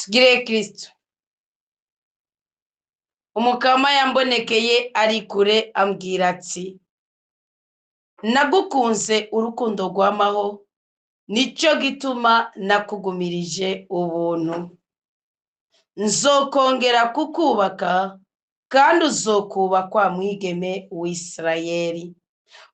Tugire Kristo. Umukama yambonekeye ari kure ambwira ati, nagukunze urukundo rwamaho, nico gituma nakugumirije ubuntu. Nzokongera kukubaka, kandi uzokubakwa mwigeme w'Isirayeli.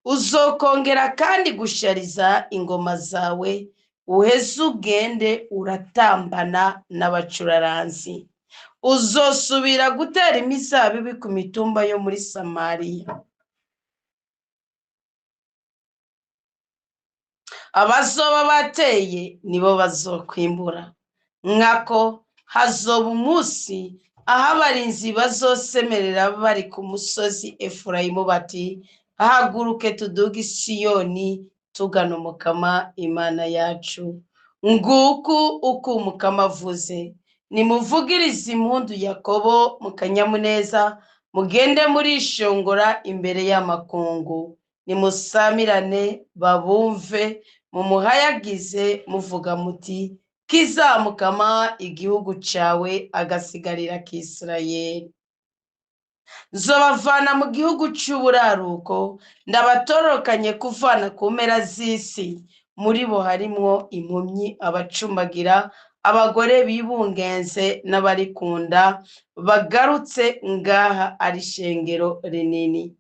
Uzokongera kandi gushariza ingoma zawe, uheze ugende uratambana n'abacuraranzi. Uzosubira gutera imizabibu ku mitumba yo muri Samariya. Abazoba bateye nibo bazokwimbura. Nkako hazoba umunsi aho abarinzi bazosemerera bari ku musozi Efurayimu bati, haguruke tuduge i Siyoni tugana Umukama Imana yacu. Nguku uko Umukama avuze. Nimuvugirize impundu Yakobo mu kanyamuneza, mugende murishongora imbere y'amakungu. Nimusamirane babumve, mumuhayagize muvuga muti, kizamukama igihugu cawe agasigarira k'Isirayeli. Nzobavana mu gihugu c'uburaruko, ndabatorokanye kuvana ku mpera z'isi. Muri bo harimwo impumyi, abacumbagira, abagore bibungenze n'abarikunda, bagarutse ngaha ari ishengero rinini.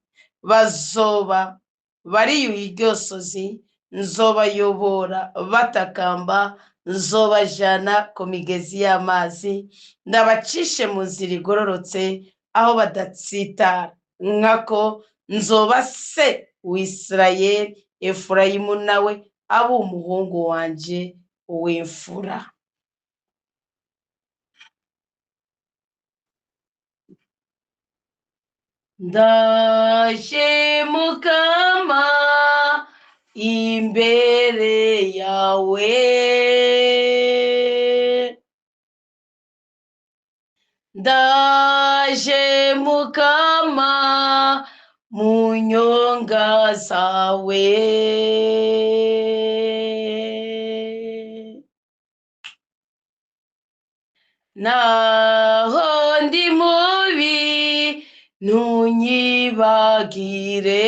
Bazoba bariyuye iryosozi, nzobayobora batakamba, nzobajana ku migezi y'amazi, ndabacishe mu nzira igororotse aho badatsitara. Nkako nzoba se w'Isirayeli, Efurayimu nawe abe umuhungu wanje w'imfura. Ndaje Mukama imbere yawe, ndaje Mukama mu nyonga zawe. Naho ndi mubi ntunyibagire,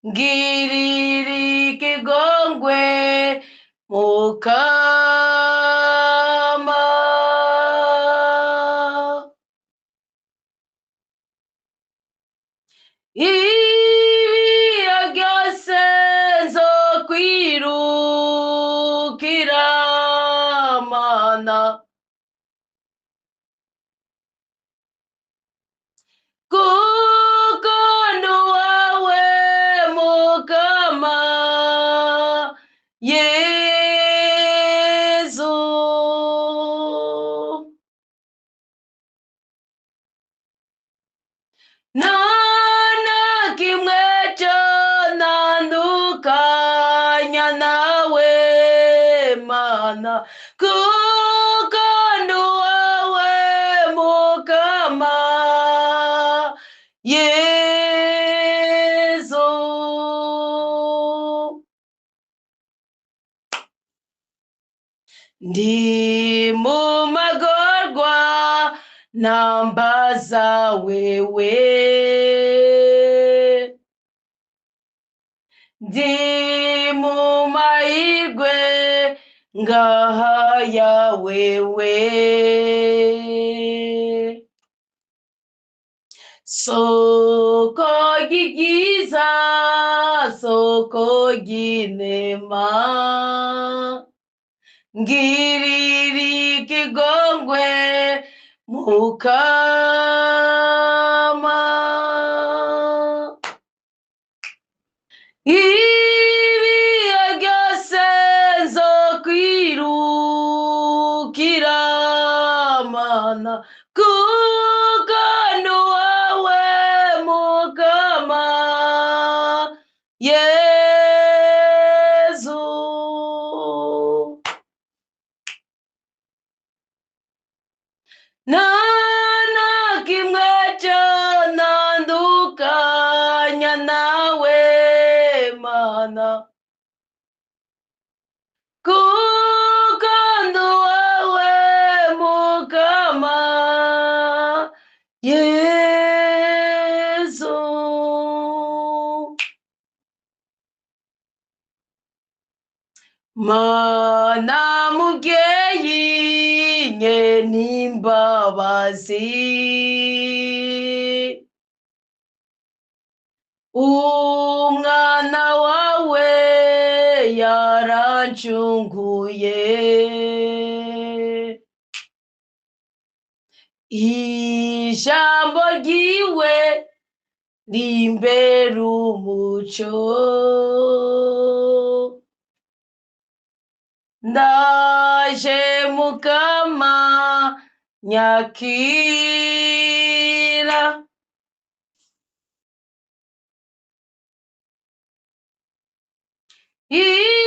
ngirira ikigongwe Mukama. Ibihe byose nzokwirukira Mana, kuko ndi uwawe Mukama Yezu. Nta kimwe cyantandukanya nawe Mana, kuko ndi uwawe Mukama Yezu. Ndi mu magorwa nambaza wewe, ndi mu mahirwe ngahaya wewe. Soko ry'ibyiza, soko ry'inema, ngirira ikigongwe Mukama. Ibihe byose nzokwirukira Mana, kuko ndi uwawe Mukama Yezu. Nta kimwe cyantandukanya nawe Mana, kuko Mana mubyeyi n'imbabazi, umwana wawe yarancunguye, ijambo ryiwe rimbera umuco, ndaje mukama nyakira,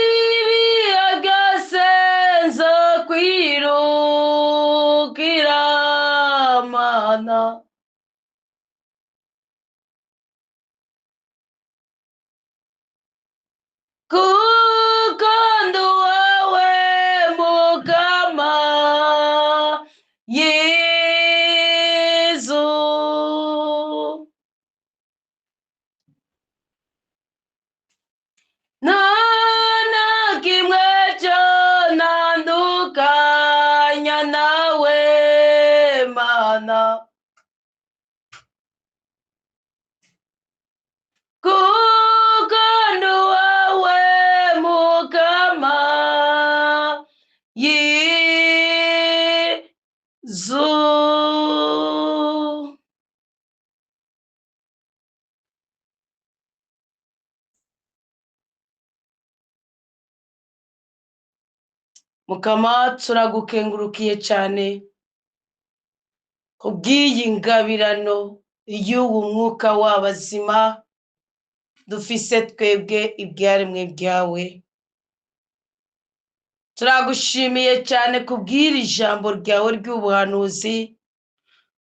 ibiyaga senza kwirukira mana, kuko ndi uwawe mukama Yezu. Nta na kimwe cyantandukanya nawe mana, kuko ndi uwawe mukama Yezu. Mukama turagukengurukiye cyane kubw'iyi ngabirano y'ubu mwuka w'abazima dufise twebwe ibyaremwe byawe. Turagushimiye cyane kubw'iri jambo ryawe ry'ubuhanuzi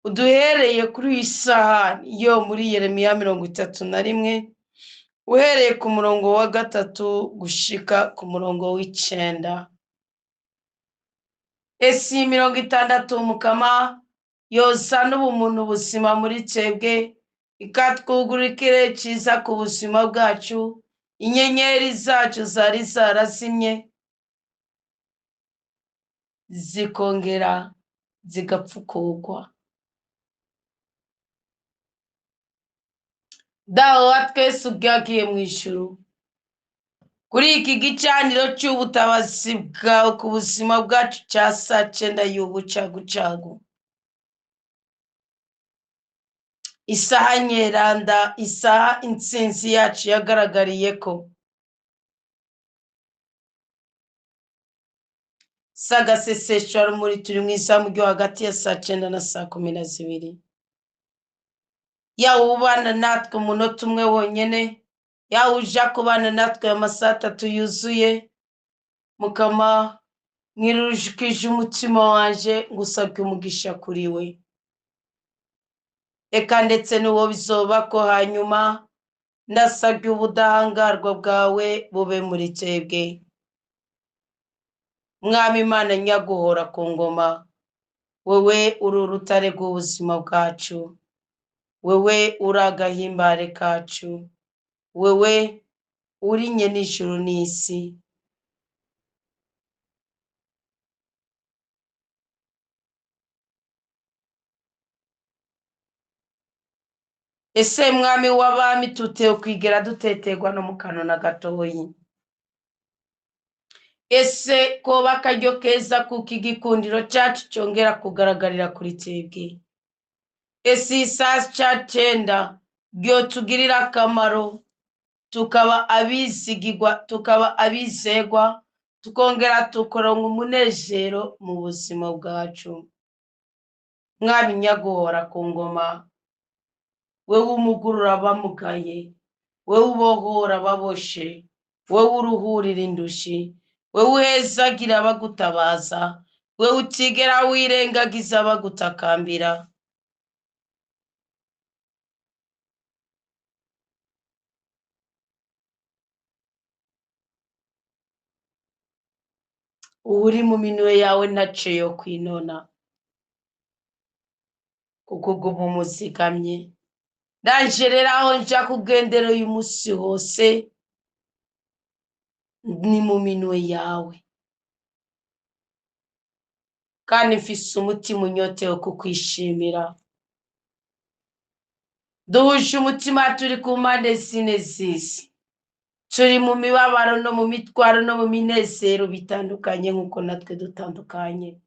uduhereye kuri iyi sahani yo muri Yeremiya 31, uhereye ku murongo wa 3 gushika ku murongo w'9. Esi 60 mukama yosa n'ubumuntu ubuzima muri twebwe, ikatwugurikire ciza ku buzima bwacu, inyenyeri zacu zari zarazimye zikongera zigapfukurwa. Dawe wa twese ubwagiye mu ijuru, kuri iki gicaniro cy'ubutabazi bwawe ku buzima bwacu cya saa 9 y'ubucagucagu, isaha nyeranda, isaha intsinzi yacu yagaragariye ko, sagaseseshwa rumuri turi mu isaha ryo hagati ya saa 9 na saa 12. yawe ubana natwe umunota umwe wonyene, yawe uja kubana natwe amasaha 3 yuzuye. Mukama mwirujikije umutima wanje ngusabye umugisha kuri we, eka ndetse n'uwo bizoba ko hanyuma ndasabye ubudahangarwa bwawe bube muri twebwe. Mwami Imana nyaguhora ku ngoma, wewe uri urutare rw'ubuzima bwacu, wewe uri agahimbare kacu, wewe uri nyene ijuru n'isi. Ese mwami w'abami tutewe kwigera duteterwa no mu kanwa na gatoyi? Ese koba akaryo keza kuko igikundiro cyacu cyongera kugaragarira kuri twebwe? Ese isaha ca 9 ryo tugirira akamaro, tukaba abizigirwa, tukaba abizegwa, tukongera tukoronka umunezero mu buzima bwacu. Mwami nyaguhora ku ngoma, wewe umugurura abamugaye, wewe ubohora ababoshe, wewe uruhurira indushi, wewe uhezagira abagutabaza, wewe utigera wirengagiza abagutakambira. uri mu minwe yawe ntaco yo kwinona, kuko uguma umuzigamye. Ndanje rero aho nja kugendera uyu musi hose, ni mu minwe yawe, kandi mfise umutima unyotewe kukwishimira. Duhuje umutima, turi ku mpande zine z'isi, turi mu mibabaro no mu mitwaro no mu minezero bitandukanye nk'uko natwe dutandukanye,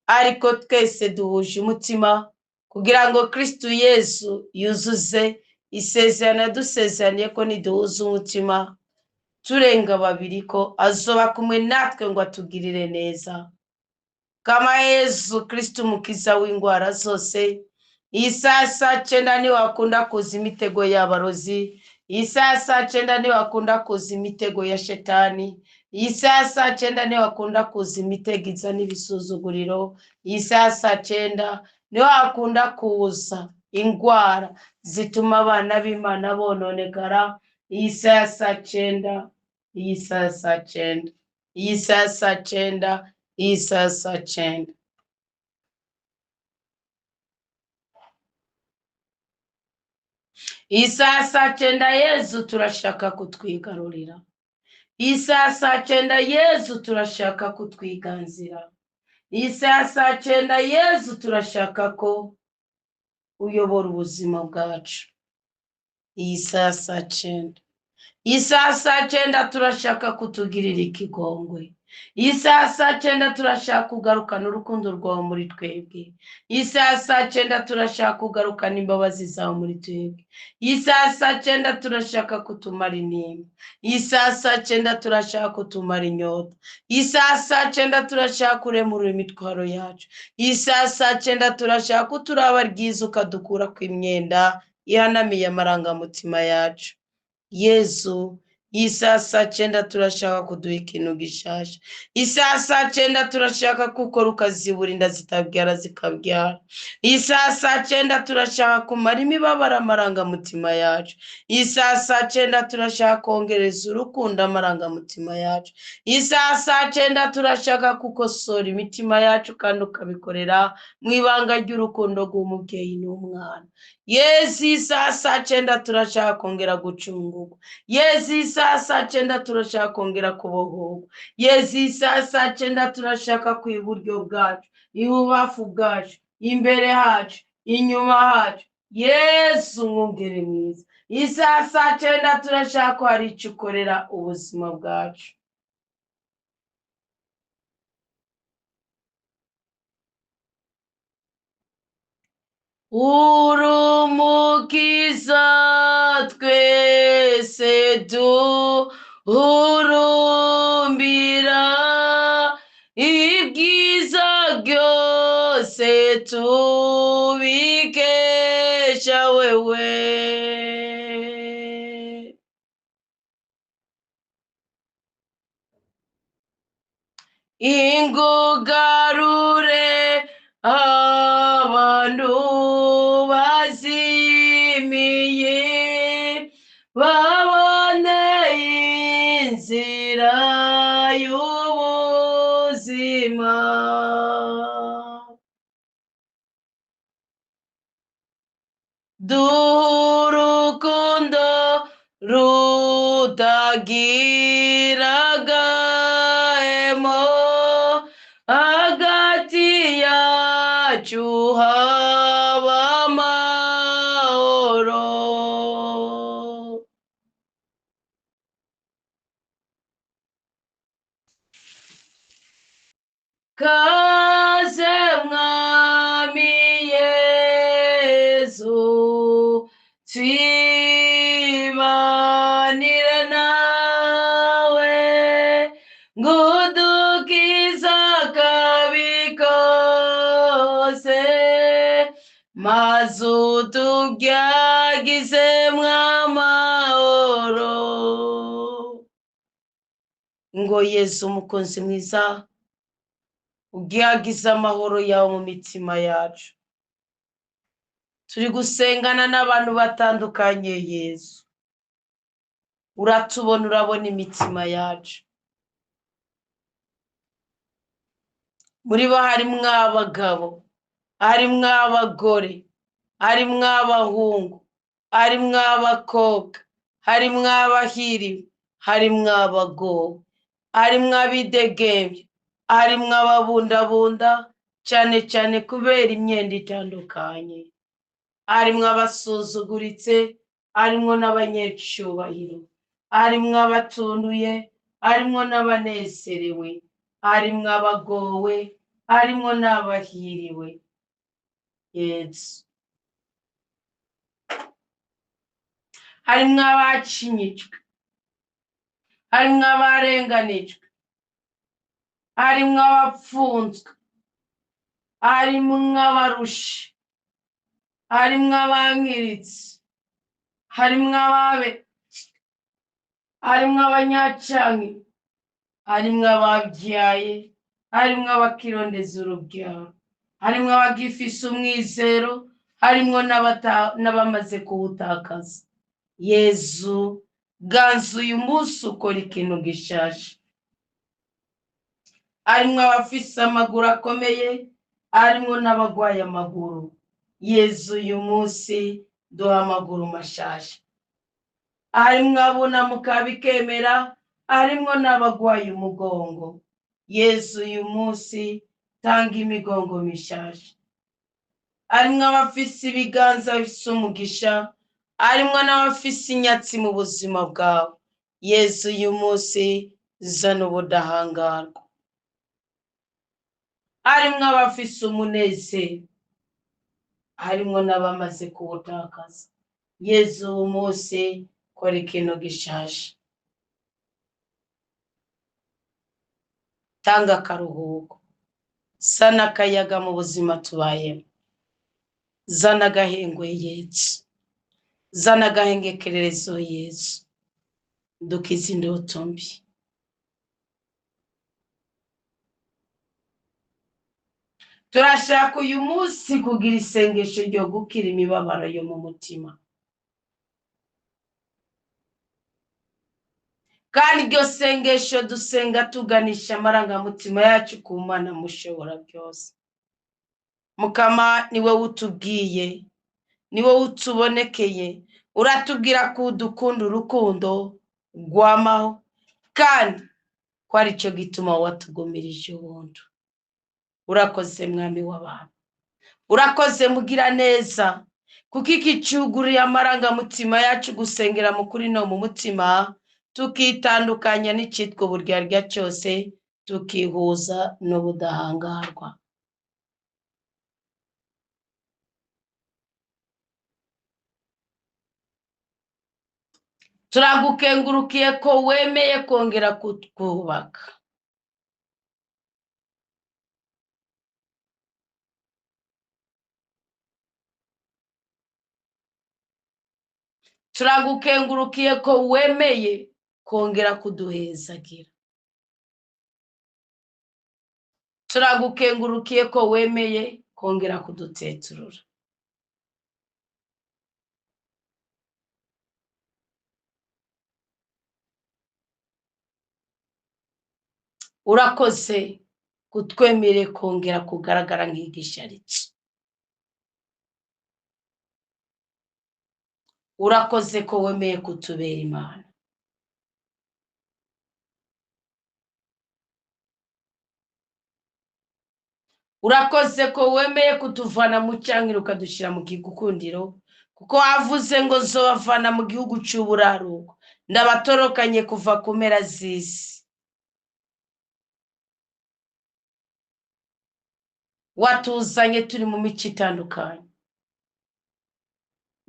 ariko twese duhuje umutima kugira ngo Kristo Yesu yuzuze isezerano yadusezeraniye ko niduhuza umutima turenga babiri ko azoba kumwe natwe ngo atugirire neza. Kama Yesu Kristo umukiza w'indwara zose, iyi saa cyenda ntiwakunda kuza imitego y'abarozi, iyi saa cyenda ntiwakunda kuza imitego ya shetani, iyi saa cyenda ntiwakunda kuza imitego izana ibisuzuguriro, iyi saa cyenda ntiwakunda kuza indwara zituma abana b'Imana bononekara, iyi saa cyenda, iyi saa cyenda, iyi saa cyenda, iyi saa cyenda. Iyi saa cyenda Yesu turashaka kutwigarurira, iyi saa cyenda Yesu turashaka kutwiganzira, iyi saa cyenda Yesu turashaka ko uyobora ubuzima bwacu, iyi saa cyenda, iyi saa cyenda turashaka kutugirira ikigongwe, iyi saa cyenda turashaka kugarukana urukundo rwawe muri twebwe, iyi saa cyenda turashaka kugarukana imbabazi zawe muri twebwe, iyi saa cyenda turashaka kutumara intimba, iyi saa cyenda turashaka kutumara inyota, iyi saa cyenda turashaka kuremura imitwaro yacu, iyi saa cyenda turashaka kuturaba ryiza ukadukura kw'imyenda ihanamiye amarangamutima yacu. Yesu, iyi saa cyenda turashaka kuduha ikintu gishasha, iyi saa cyenda turashaka gukora ukazibura inda zitabyara zikabyara, iyi saa cyenda turashaka kumara imibabaro amarangamutima yacu, iyi saa cyenda turashaka kongereza urukundo amarangamutima yacu, iyi saa cyenda turashaka gukosora imitima yacu kandi ukabikorera mu ibanga ry'urukundo rw'umubyeyi n'umwana. Yesu, iyi saa cyenda turashaka kongera gucungurwa, Yesu, iyi saa cyenda turashaka kongera kubohorwa, Yesu, iyi saa cyenda turashaka ku iburyo bwacu, ibubafu bwacu, imbere hacu, inyuma hacu. Yesu mwungere mwiza, iyi saa cyenda turashaka ko hari icyo ukorera ubuzima bwacu. Urumukiza twese duhurumbira, ibyiza byose tubikesha wewe. Ingugarure abantu bazimiye, babone inzira y'ubuzima. Durukundo rutagira agahemo, hagati yacu haba amahoro. Kaze mwami Yesu, twibanire nawe, ngudukiza akabi kose, maze utubyagizemwo amahoro. Ngo Yesu umukunzi mwiza, ubwiyagize amahoro yawe mu mitima yacu. Turi gusengana n'abantu batandukanye Yesu, uratubona, urabona imitima yacu. Muri bo harimwo abagabo, harimwo abagore, harimwo abahungu, harimwo abakobwa, harimwo abahiriwe, harimwo abagowe, harimwo abidegembye, harimwo ababundabunda cyane cyane kubera imyenda itandukanye, harimwo abasuzuguritse, harimwo n'abanyecyubahiro, harimwo abatunduye, harimwo n'abanezerewe, harimwo abagowe, harimwo n'abahiriwe. Yesu, harimwo abacinyijwe, harimwo abarenganijwe, harimwo abapfunzwe, harimwo abarushe, harimwo abangiritse, harimwo ababe, harimwo abanyacanke, harimwo ababyaye, harimwo abakirondeza urubyaro, harimwo abagifise umwizero, harimwo n'abamaze kuwutakaza. Yezu, ganza uyu munsi ukora ikintu gishasha. Harimwo abafise amaguru akomeye, harimwo n'abagwaye amaguru. Yezu, uyu munsi duha amaguru mashasha. Harimwo abunamuka bikemera, harimwo n'abagwaye umugongo. Yezu, uyu munsi tanga imigongo mishasha. Harimwo abafise ibiganza bifise umugisha, harimwo n'abafise inyatsi mu buzima bwawe. Yezu, uyu munsi zana ubudahangarwa. Harimwo abafise umunezero, harimwo n'abamaze kuwutakaza. Yezu, uyu munsi kora ikintu gishasha. Tanga akaruhuko, zana akayaga mu buzima tubayemo, zana agahengwe Yesu, zana agahengekererezo Yesu, dukize indoto mbi. Turashaka uyu munsi kugira isengesho ryo gukira imibabaro yo mu mutima, kandi iryo sengesho dusenga tuganisha amarangamutima yacu ku Mana mushobora byose. Mukama, niwe utubwiye, niwe utubonekeye, uratubwira ko udukunda urukundo rwamaho, kandi ko ari cyo gituma watugumirije ubuntu. Urakoze mwami w'abantu, urakoze mugira neza, kuko iki cyuguriye amarangamutima yacu gusengera mu kuri no mu mutima, tukitandukanya n'icitwa uburyarya cyose, tukihuza n'ubudahangarwa. Turagukengurukiye ko wemeye kongera kutwubaka. Turagukengurukiye ko wemeye kongera kuduhezagira. Turagukengurukiye ko wemeye kongera kuduteturura. Urakoze kutwemere kongera kugaragara nk'igisharitsi. Urakoze ko wemeye kutubera Imana. Urakoze ko wemeye kutuvana mu cyankiro ukadushira mu gikukundiro, kuko wavuze ngo zobavana mu gihugu cy'uburaruko, ndabatorokanye kuva ku mpera z'isi. Watuzanye turi mu mico itandukanye,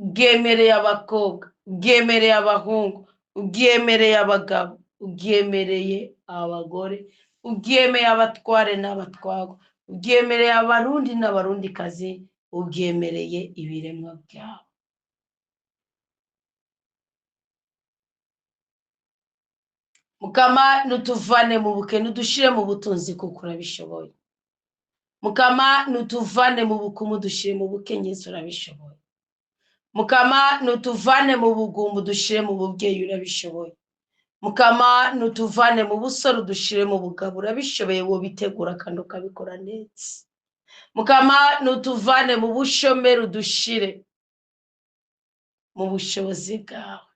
ubwemereye abakobwa, ubwemereye abahungu, ubwemereye abagabo, ubwemereye abagore, ubwemereye abatware n'abatwagwa, ubwemereye abarundi n'abarundikazi, ubwemereye ibiremwa byabo. Mukama, nutuvane mu bukene udushire mu butunzi kuko urabishoboye. Mukama, nutuvane mu bukumu dushire mu bukenyezi urabishoboye. Mukama, nutuvane mu bugumbu dushire mu bubyeyi urabishoboye. Mukama, nutuvane mu busore dushire mu bugabo urabishoboye, wo bitegura kandi ukabikora neza. Mukama, nutuvane mu bushomeri dushire mu bushobozi bwawe.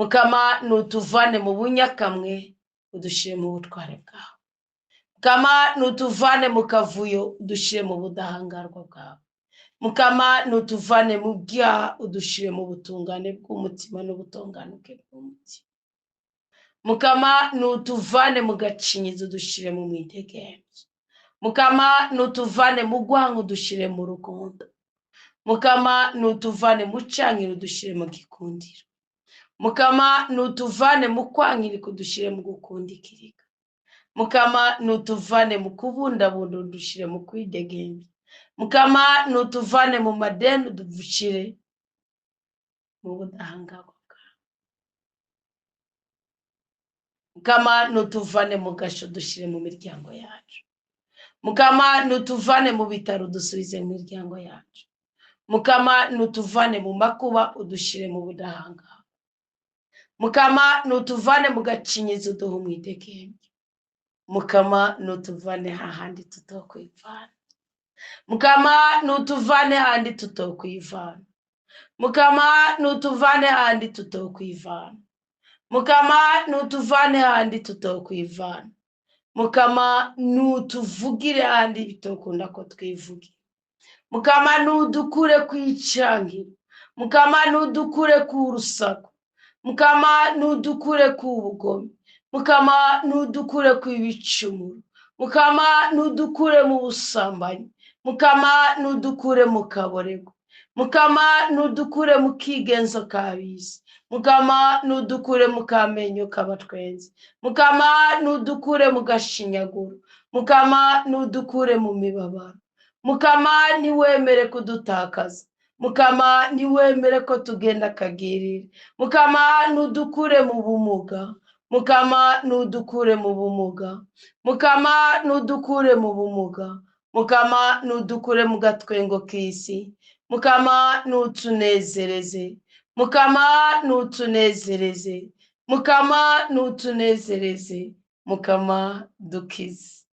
Mukama nutuvane mu bunyakamwe udushire mu butware bwawe. Mukama nutuvane mu kavuyo udushire mu budahangarwa bwawe. Mukama nutuvane mu byaha udushire mu butungane bw'umutima n'ubutonganuke bw'umutima. Mukama nutuvane mu gacinyizo udushire mu mwidegemvyo. Mukama nutuvane mu gwango udushire mu rukundo. Mukama nutuvane mu cankiro udushire mu gikundiro. Mukama nutuvane mu kwankirika udushire mu gukundikirika. Mukama nutuvane mu kubundabunda udushire mu kwidegemvya. Mukama nutuvane mu madeni udushire mu budahangarwa bwawe. Mukama nutuvane mu gasho dushire mu miryango yacu. Mukama nutuvane mu bitaro dusubize mu miryango yacu. Mukama nutuvane mu makuba udushire mu budahangarwa. Mukama nutuvane mu gacinyizo uduhe umwidegemvyo. Mukama nutuvane hahandi tutokwivana. Mukama nutuvane handi tutokwivana. Mukama nutuvane handi tutokwivana. Mukama nutuvane handi tutokwivana. Mukama nutuvugire handi bitokunda ko twivugira. Mukama nudukure kwicangiro. Mukama nudukure ku rusaku. Mukama nudukure ku bugome. Mukama nudukure ku ibicumuro. Mukama nudukure mu busambanyi. Mukama nudukure mu kaborego. Mukama nudukure mu kigenzo kabisi. Mukama nudukure mu kamenyo kabatwenzi. Mukama nudukure mu gashinyaguro. Mukama nudukure mu mibabaro. Mukama niwemere kudutakaza. Mukama niwemere ko tugenda kagirira. Mukama nudukure mu bumuga. Mukama nudukure mu bumuga. Mukama nudukure mu bumuga. Mukama nudukure mu gatwengo k'isi. Mukama nutunezereze. Mukama nutunezereze. Mukama nutunezereze. Mukama dukize.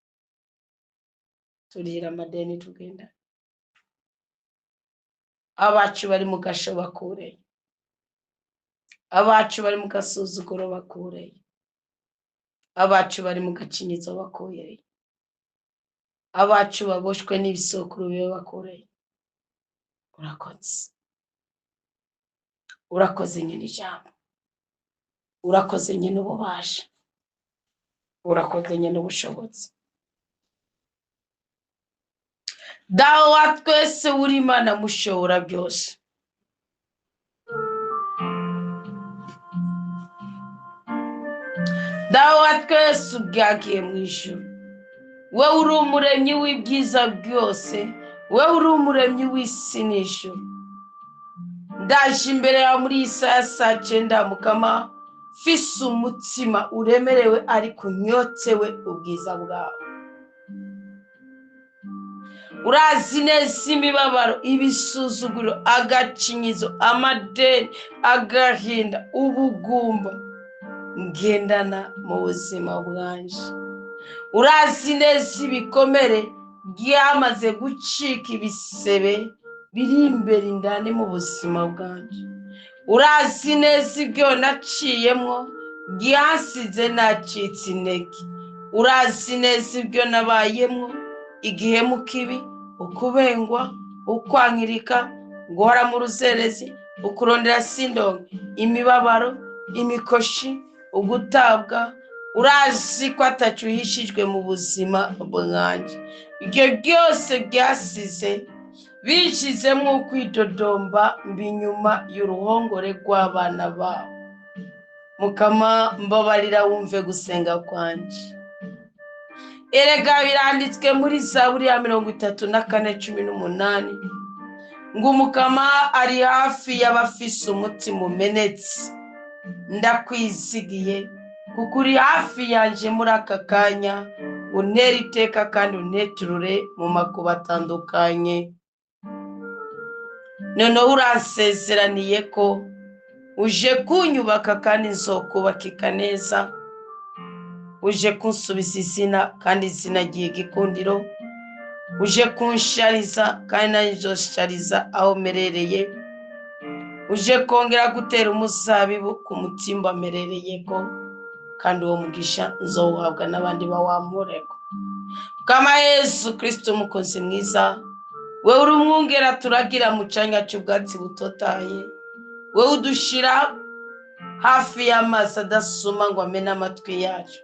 Turihira amadeni tugenda. Abacu bari mu gasho bakureye. Abacu bari mu gasuzuguro bakureye. Abacu bari mu gacinyizo bakureye. Abacu baboshwe n'ibisokuru bibe bakureye. Urakoze. Urakoze nyine ijambo. Urakoze nyine ububasha. Urakoze nyine ubushobozi. Dawe wa twese uri Imana mushobora byose. Dawe wa twese ubwagiye mu ijuru. Wewe uri umuremyi w'ibyiza byose. Wewe uri umuremyi w'isi n'ijuru. Ndaje imbere yawe muri Isaya 9 Mukama, fise umutima uremerewe ariko nyotsewe ubwiza bwawe. Urazi neza imibabaro, ibisuzuguro, agacinyizo, amadeni, agahinda, ubugumba ngendana mu buzima bwanje. Urazi neza ibikomere byamaze gucika ibisebe biri imbere indani mu buzima bwanje. Urazi neza ibyo naciyemwo byasize nacitse intege. Urazi neza ibyo nabayemwo igihe mu kibi, ukubengwa, ukwankirika, guhora mu ruzerezi, ukurondera sindongo, imibabaro, imikoshi, ugutabwa. Urazi ko atacuhishijwe mu buzima bwanje. Ibyo byose byasize bishizemwo kwidodomba mbinyuma y'uruhongore rw'abana bawe. Mukama mbabarira wumve gusenga kwanje. Erega biranditswe muri Zaburi ya 34:18 ngo Mukama ari hafi y'abafise umutima umenetse. Ndakwizigiye kuko uri hafi yanje muri aka kanya, untera iteka kandi unteturure mu makuba atandukanye. Noneho uransezeraniye ko uje kunyubaka kandi nzokubakika neza. Uje kunsubiza izina kandi izina giye gikundiro. Uje kunshariza kandi nanjye nzoshariza aho merereye. uje kongera gutera umuzabibu ku mutimba amerereyeko, kandi uwo mugisha nzowuhabwa n'abandi bawamureko. Kama Yesu Kristo umukozi mwiza, wewe uri umwungera turagira mu canya cy'ubwatsi butotaye, wewe udushira hafi y'amazi adasuma ngo amene amatwi yacu.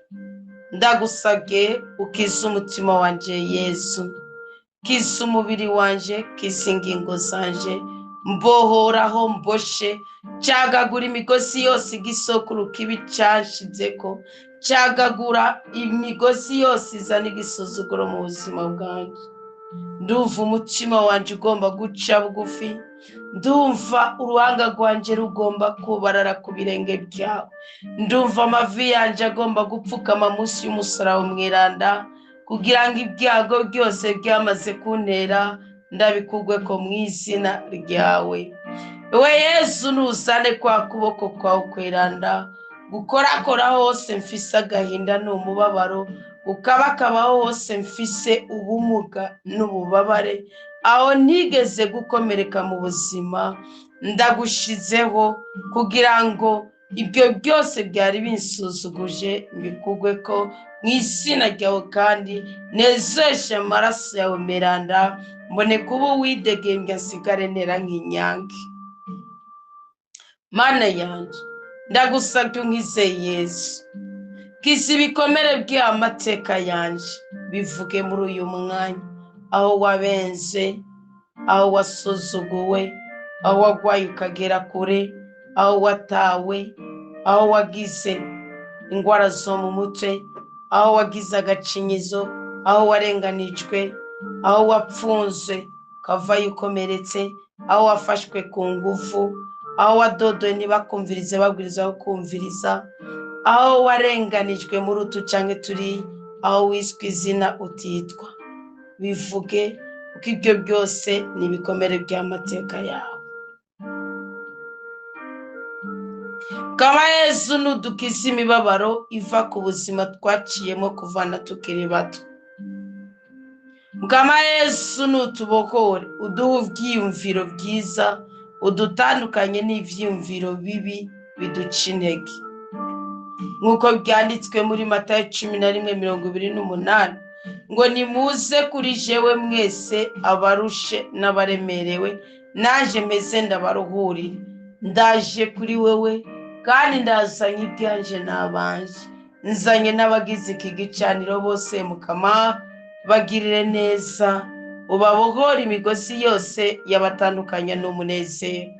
Ndagusabye ukiza umutima wanje Yesu, kiza umubiri wanje, kiza ingingo zanje, mbohoraho mboshe, cagagura imigozi yose igisokuru kibi canshizeko, cagagura imigozi yose izana igisuzuguro mu buzima bwanje. Ndumva umutima wanje ugomba guca bugufi, ndumva uruhanga rwanje rugomba kubarara ku birenge byawe, ndumva amavi yanje agomba gupfukama munsi y'umusaraba mweranda, kugira ngo ibyago byose byamaze kuntera ndabikugweko mu izina ryawe. Ewe Yesu nuzane kwa kuboko kwawe kweranda, gukorakora hose mfise agahinda n'umubabaro, ukabakabaho hose mfise ubumuga n'ububabare, aho ntigeze gukomereka mu buzima, ndagushizeho kugira ngo ibyo byose byari binsuzuguje mbikugweko mu izina ryawe, kandi nezeshe amaraso yawe meranda, mbone kuba uwidegembya nsigare nera nk'inyange. Mana yanje, ndagusabye unkize Yesu, kiza ibikomere by'amateka yanje, bivuge muri uyu mwanya, aho wabenze, aho wasuzuguwe, aho wagwaye ukagera kure, aho watawe, aho wagize ingwara zo mu mutwe, aho wagize agacinyizo, aho warenganijwe, aho wapfunzwe ukavayo ukomeretse, aho wafashwe ku ngufu, aho wadodoye ntibakumvirize babwiriza kumviriza, aho warenganijwe muri utu canke turi, aho wiswe izina utitwa. Bivuge uko ibyo byose ni ibikomere by'amateka yawe. Kama Yesu nudukiza imibabaro iva ku buzima twaciyemo kuvana tukiri bato. Kama Yesu nutubohore, uduhe ivyiyumviro byiza, udutandukanye n'ivyiyumviro bibi biduca intege. Nk'uko byanditswe muri Matayo 11:28, ngo nimuze kuri jewe mwese abarushe n'abaremerewe, naje meze ndabaruhurire. Ndaje kuri wewe, kandi ndazanye ibyanje n'abanje, nzanye n'abagize iki gicaniro bose. Mukama bagirire neza, ubabohore imigozi yose yabatandukanya n'umunezero.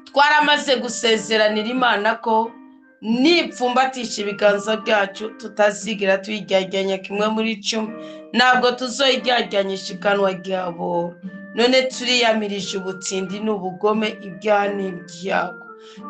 Twaramaze gusezeranira Imana ko nipfumbatisha ibiganza byacu tutazigira tuyiryajyanya kimwe muri 10, ntabwo tuzoyiryajyanyisha ikanwa ryabo. None turiyamirije ubutindi n'ubugome, ibyaha n'ibyago,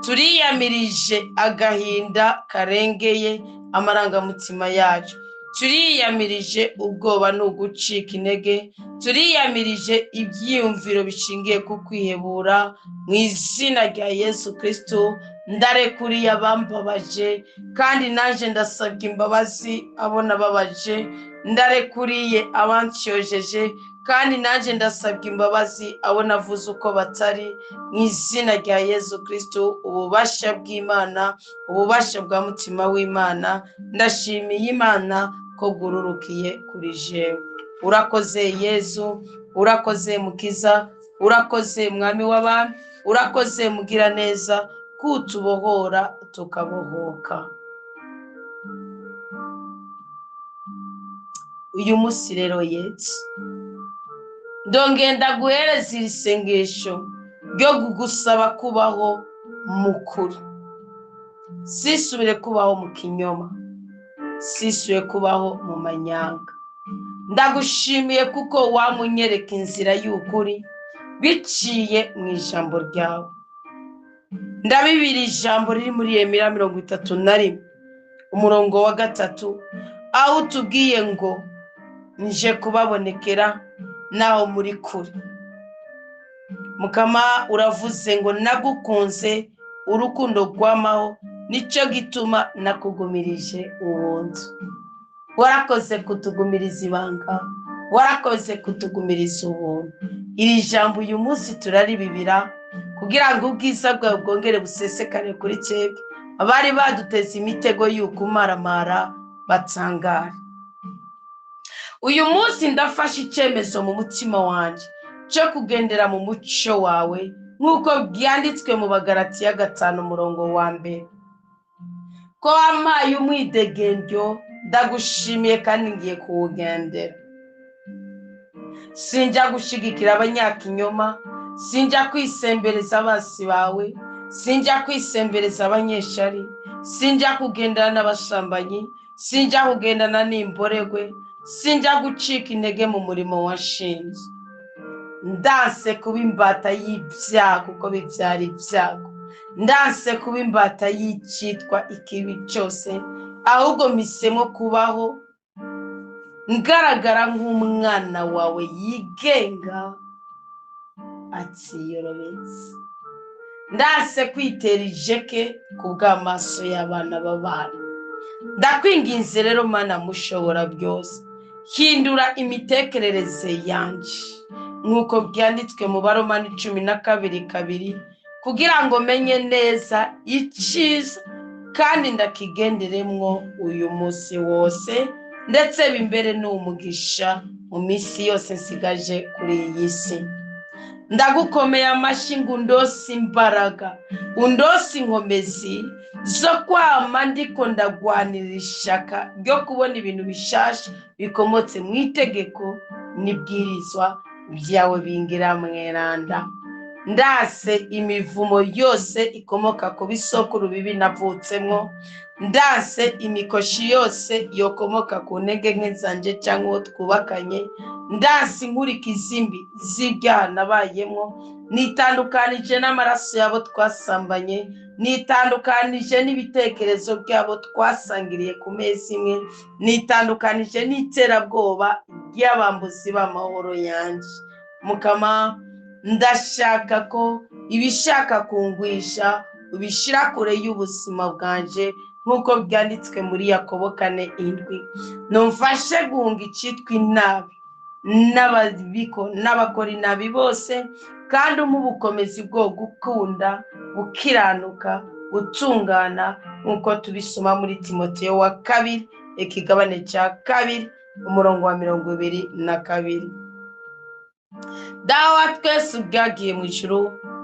turiyamirije agahinda karengeye amarangamutima yacu, turiyamirije ubwoba n'ugucika intege, turiyamirije ibyiyumviro bishingiye ku kwihebura. Mu izina rya Yesu Kristo ndarekuriye abambabaje, kandi naje ndasabye imbabazi abo nababaje. Ndarekuriye abansyojeje, kandi naje ndasabye imbabazi abo navuze uko batari. Mu izina rya Yesu Kristo, ububasha bw'Imana, ububasha bwa mutima w'Imana, ndashimiye Imana ko bwururukiye kuri jewe. Urakoze Yesu, urakoze Mukiza, urakoze Mwami w'abami, urakoze Mugira neza, kutubohora tukabohoka. Uyu munsi rero Yesu, ndongenda guhereza iri sengesho ryo kugusaba kubaho mu kuri, sisubire kubaho mu kinyoma, sisubire kubaho mu manyanga. Ndagushimiye kuko wamunyereka inzira y'ukuri biciye mu ijambo ryawe. Ndabibiri ijambo riri muri Yeremiya 31:3, aho utubwiye ngo nje kubabonekera naho muri kure. Mukama uravuze ngo nagukunze urukundo rwamaho, nicyo gituma nakugumirije ubuntu. Warakoze kutugumiriza ibanga, warakoze kutugumiriza ubuntu. Iri jambo uyu munsi turaribibira kugira ngo ubwiza bwawe bwongere busesekare kuri twebwe abari baduteze imitego y'uko umaramara batsangara. Uyu munsi ndafashe icyemezo mu mutima wanjye cyo kugendera mu mucyo wawe nk'uko byanditswe mu Bagalatiya 5:1, ko wampaye umwidegemvyo ndagushimiye kandi ngiye kuwugendera. Sinjya gushigikira abanyakinyoma, sinjya kwisembereza abasi bawe, sinjya kwisembereza abanyeshari, sinjya kugendana n'abasambanyi, sinjya kugendana n'imboregwe, sinjya gucika intege mu murimo washinze. Ndanse kuba imbata y'ibyaha kuko bibyara ibyago, ndanse kuba imbata y'icyitwa ikibi cyose, ahubwo mpisemo kubaho ngaragara nk'umwana wawe yigenga atiyorobetse. Ndanse kwitera ijeke ku bw'amaso y'abana b'abantu. Ndakwinginze rero Mana mushobora byose, hindura imitekerereze yanje nk'uko byanditswe mu Baromani 12:2, kugira ngo menye neza icyiza kandi ndakigenderemwo uyu munsi wose, ndetse bimbere n'umugisha mu minsi yose nsigaje kuri iyi si. Ndagukomeye amashyi ngo undose imbaraga, undose inkomezi zo kwama ndiko ndagwanira ishaka ryo kubona ibintu bishasha bikomotse mu itegeko n'ibwirizwa byawe bingira mweranda. Ndase imivumo yose ikomoka ku bisokuru bibi navutsemwo, ndase imikoshi yose yokomoka ku ntege nke zanje cyangwa uwo twubakanye, ndase inkurikizi mbi z'ibyaha nabayemwo, nitandukanije n'amaraso yabo twasambanye, nitandukanije n'ibitekerezo byabo twasangiriye ku meza imwe, nitandukanije n'iterabwoba ry'abambuzi b'amahoro yanje. Mukama, ndashaka ko ibishaka kungwisha ubishira kure y'ubuzima bwanje nk'uko byanditswe muri Yakobo 4:7. Numfashe guhunga icitwa inabi n'ababiko n'abakora inabi bose, kandi umubukomezi bwo gukunda bukiranuka gutungana nk'uko tubisoma muri Timoteyo wa 2 ikigabane cya 2 umurongo wa 22. Dawa twese ubwagiye mu ijuru,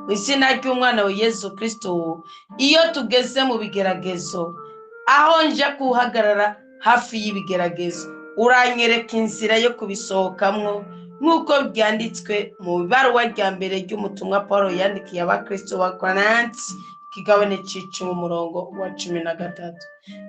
mu izina ry'umwana wa Yesu Kristo, iyo tugeze mu bigeragezo, aho nje kuhagarara hafi y'ibigeragezo, uranyereka inzira yo kubisohokamwo nk'uko byanditswe mu ibaruwa rya mbere ry'umutumwa Paulo yandikiye abakristo ba Korinti ikigabane c'10 umurongo wa 13.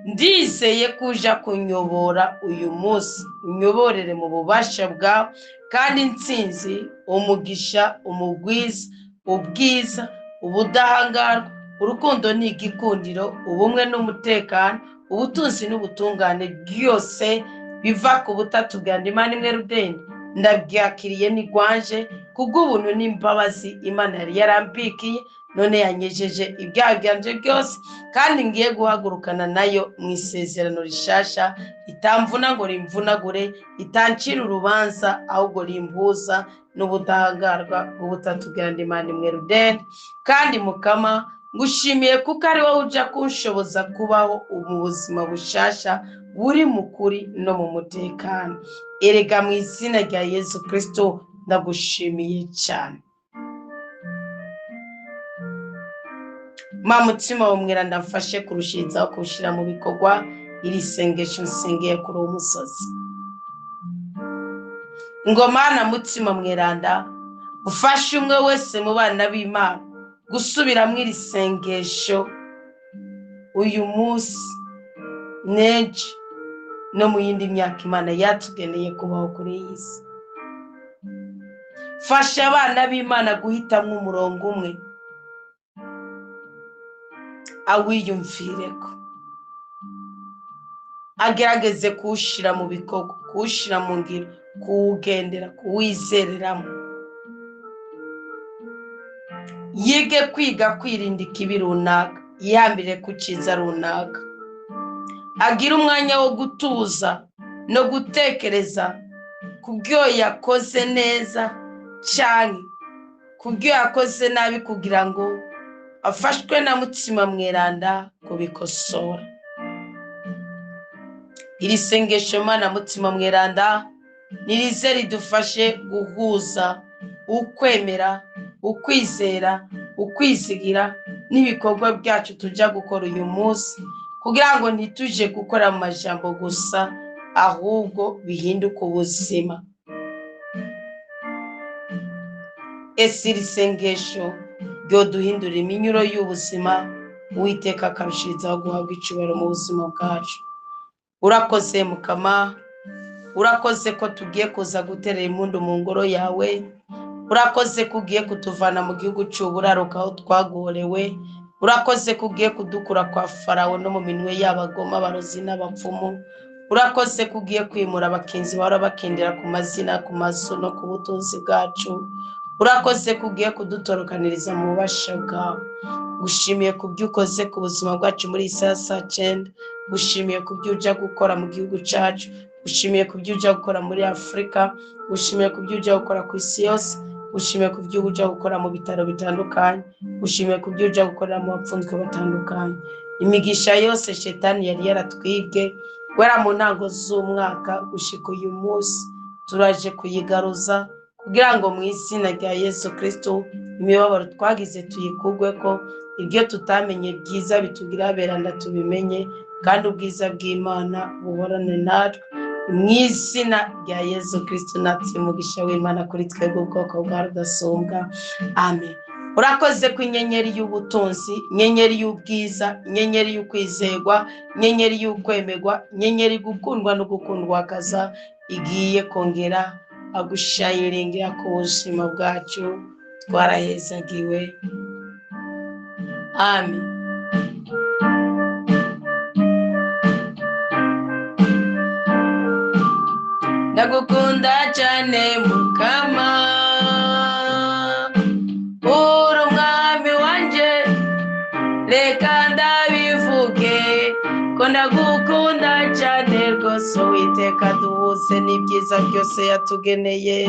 Ndizeye kuja kunyobora uyu munsi, unyoborere mu bubasha bwawe, kandi intsinzi, umugisha, umugwiza, ubwiza, ubudahangarwa, urukundo n'igikundiro, ubumwe n'umutekano, ubutunzi n'ubutungane byose biva ku butatu bwa Imana imwe rudende, ndabyakiriye nigwanje kubw'ubuntu n'imbabazi Imana yari yarambikiye, none yanyejeje ibyaha byanje byose, kandi ngiye guhagurukana nayo mu isezerano rishasha, itamvuna ngo rimvunagure, itancira urubanza ahubwo rimbuza n'ubudahangarwa bw'ubutatu bwa Imana imwe rudende. Kandi Mukama, ngushimiye kuko ari wowe uja kunshoboza kubaho mu buzima bushasha buri mu kuri no mu mutekano. Erega mu izina rya Yesu Kristo ndagushimiye cyane. Mutima w'umwera ndamfashe kurushizaho kushira mu bikorwa iri sengesho nsengeye kuri uwo musozi. Ngo Mana mutima mweranda, ufashe umwe wese mu bana b'Imana gusubiramo iri sengesho uyu munsi n'ejo no mu yindi myaka Imana yatugeneye kubaho kuri iyi si. Fasha abana b'Imana guhitamwo umurongo umwe, awiyumvireko, agerageze kuwushira mu bikorwa, kuwushira mu ngiro, kuwugendera, kuwizereramo. Yige kwiga kwirinda ikibi runaka, yihambire ku cyiza runaka. Agira umwanya wo gutuza no gutekereza ku byo yakoze neza cyane kubyo yakoze nabi kugira ngo afashwe na Mutima Mweranda kubikosora. Iri sengesho Mana Mutima Mweranda nirize ridufashe guhuza ukwemera, ukwizera, ukwizigira n'ibikorwa byacu tujya gukora uyu munsi, kugira ngo ntituje gukora mu majambo gusa, ahubwo bihinduke ubuzima. Ese iri sengesho ryoduhindura iminyuro y'ubuzima, Uwiteka akarushirizaho guhabwa icubahiro mu buzima bwacu. Urakoze Mukama, urakoze ko tugiye kuza guterera impundu mu ngoro yawe, urakoze ko ugiye kutuvana mu gihugu cy'uburaruka aho twagorewe, urakoze ko ugiye kudukura kwa Farawo no mu minwe y'abagoma, abarozi n'abapfumu, urakoze ko ugiye kwimura abakinzi bahora bakindira ku mazina, ku mazu no ku butunzi bwacu, urakoze ko ugiye kudutorokaniriza mu bubasha bwawe. Gushimiye ku byo ukoze ku buzima bwacu muri iyi saa 9, gushimiye ku byo ujya gukora mu gihugu cyacu, gushimiye ku byo ujya gukora muri Afurika, gushimiye ku byo ujya gukora ku isi yose, gushimiye ku byo ujya gukora mu bitaro bitandukanye, gushimiye ku byo ujya gukorera mu bapfunzwe batandukanye. Imigisha yose Shetani yari yaratwibwe guhera mu ntango z'umwaka gushika uyu munsi, turaje kuyigaruza kugira ngo mu izina rya Yesu Kristo imibabaro twagize tuyikugwe ko, ibyo tutamenye byiza bitugira beranda tubimenye, kandi ubwiza bw'Imana buhorane natwe mu izina rya Yesu Kristo. Natwe umugisha w'Imana kuri twebwe ubwoko bwa rudasumbwa. Amen. Urakoze ku inyenyeri y'ubutunzi, inyenyeri y'ubwiza, inyenyeri y'ukwizerwa, inyenyeri y'ukwemerwa, inyenyeri gukundwa no gukundwakaza igiye kongera agushayiringira ku buzima bwacu. Twarahezagiwe. Amen. Ndagukunda cyane Mukama, uri umwami wanje, reka ndabivuge ko ndagukunda cyane rwose. Uwiteka duhuze n'ibyiza byose yatugeneye.